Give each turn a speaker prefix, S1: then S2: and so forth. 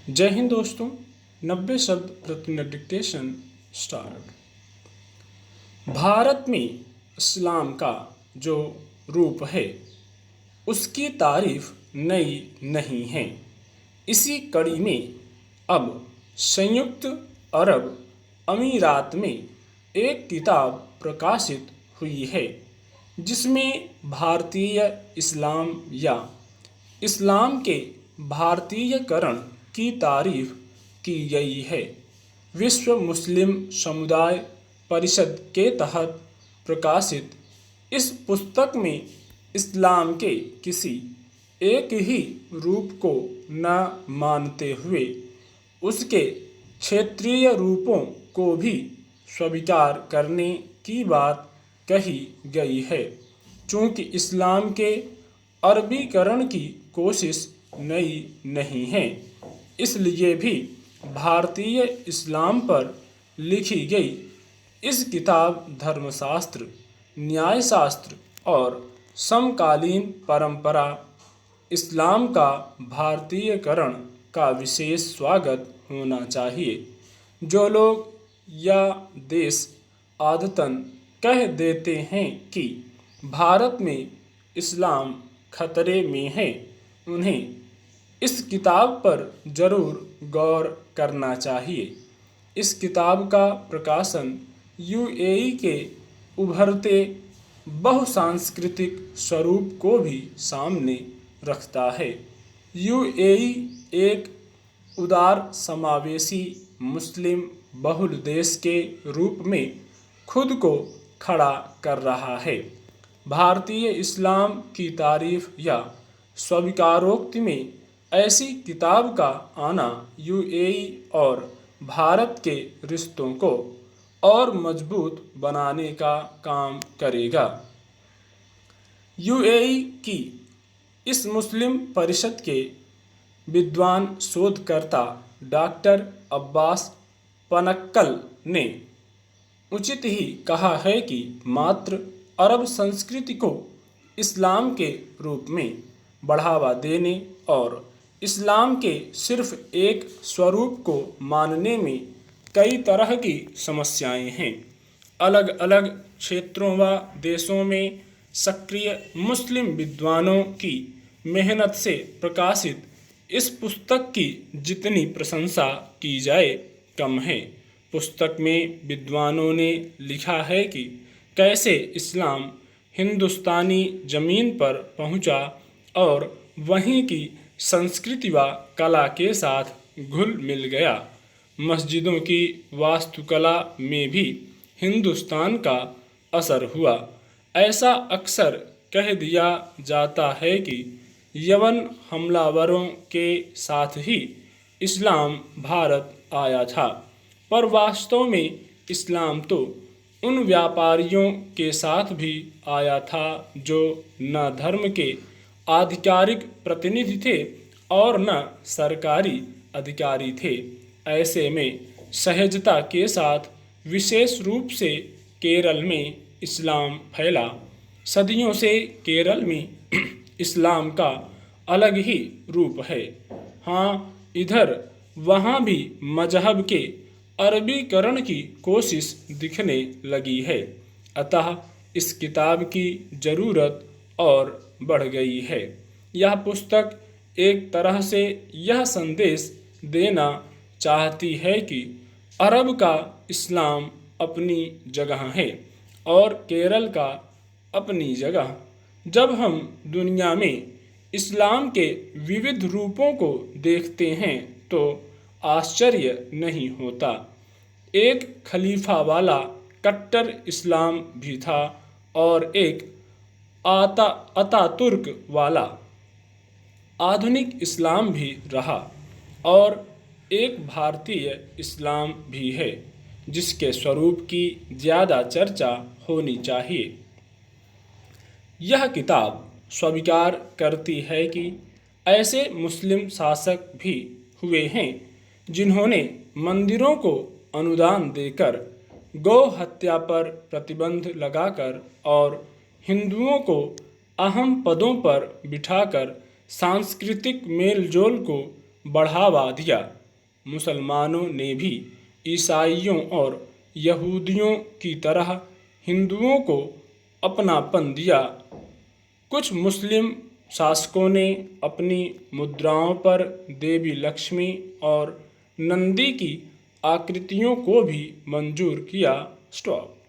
S1: जय हिंद दोस्तों। 90 शब्द प्रति मिनट डिक्टेशन स्टार्ट। भारत में इस्लाम का जो रूप है उसकी तारीफ नई नहीं है। इसी कड़ी में अब संयुक्त अरब अमीरात में एक किताब प्रकाशित हुई है जिसमें भारतीय इस्लाम या इस्लाम के भारतीयकरण की तारीफ की गई है। विश्व मुस्लिम समुदाय परिषद के तहत प्रकाशित इस पुस्तक में इस्लाम के किसी एक ही रूप को न मानते हुए उसके क्षेत्रीय रूपों को भी स्वीकार करने की बात कही गई है। चूँकि इस्लाम के अरबीकरण की कोशिश नई नहीं है, इसलिए भी भारतीय इस्लाम पर लिखी गई इस किताब धर्मशास्त्र, न्यायशास्त्र और समकालीन परंपरा इस्लाम का भारतीयकरण का विशेष स्वागत होना चाहिए। जो लोग या देश आदतन कह देते हैं कि भारत में इस्लाम खतरे में है, उन्हें इस किताब पर जरूर गौर करना चाहिए। इस किताब का प्रकाशन यूएई के उभरते बहुसांस्कृतिक स्वरूप को भी सामने रखता है। यूएई एक उदार समावेशी मुस्लिम बहुल देश के रूप में खुद को खड़ा कर रहा है। भारतीय इस्लाम की तारीफ या स्वीकारोक्ति में ऐसी किताब का आना यूएई और भारत के रिश्तों को और मजबूत बनाने का काम करेगा। यूएई की इस मुस्लिम परिषद के विद्वान शोधकर्ता डॉक्टर अब्बास पनक्कल ने उचित ही कहा है कि मात्र अरब संस्कृति को इस्लाम के रूप में बढ़ावा देने और इस्लाम के सिर्फ एक स्वरूप को मानने में कई तरह की समस्याएं हैं। अलग अलग क्षेत्रों व देशों में सक्रिय मुस्लिम विद्वानों की मेहनत से प्रकाशित इस पुस्तक की जितनी प्रशंसा की जाए कम है। पुस्तक में विद्वानों ने लिखा है कि कैसे इस्लाम हिंदुस्तानी जमीन पर पहुंचा और वहीं की संस्कृति व कला के साथ घुल मिल गया। मस्जिदों की वास्तुकला में भी हिंदुस्तान का असर हुआ। ऐसा अक्सर कह दिया जाता है कि यवन हमलावरों के साथ ही इस्लाम भारत आया था, पर वास्तव में इस्लाम तो उन व्यापारियों के साथ भी आया था जो न धर्म के आधिकारिक प्रतिनिधि थे और न सरकारी अधिकारी थे। ऐसे में सहजता के साथ विशेष रूप से केरल में इस्लाम फैला। सदियों से केरल में इस्लाम का अलग ही रूप है। हाँ, इधर वहाँ भी मजहब के अरबीकरण की कोशिश दिखने लगी है। अतः इस किताब की ज़रूरत और बढ़ गई है। यह पुस्तक एक तरह से यह संदेश देना चाहती है कि अरब का इस्लाम अपनी जगह है और केरल का अपनी जगह। जब हम दुनिया में इस्लाम के विविध रूपों को देखते हैं तो आश्चर्य नहीं होता। एक खलीफा वाला कट्टर इस्लाम भी था और एक अतातुर्क वाला आधुनिक इस्लाम भी रहा, और एक भारतीय इस्लाम भी है जिसके स्वरूप की ज़्यादा चर्चा होनी चाहिए। यह किताब स्वीकार करती है कि ऐसे मुस्लिम शासक भी हुए हैं जिन्होंने मंदिरों को अनुदान देकर, गौ हत्या पर प्रतिबंध लगाकर और हिंदुओं को अहम पदों पर बिठाकर सांस्कृतिक मेलजोल को बढ़ावा दिया। मुसलमानों ने भी ईसाइयों और यहूदियों की तरह हिंदुओं को अपनापन दिया। कुछ मुस्लिम शासकों ने अपनी मुद्राओं पर देवी लक्ष्मी और नंदी की आकृतियों को भी मंजूर किया। स्टॉप।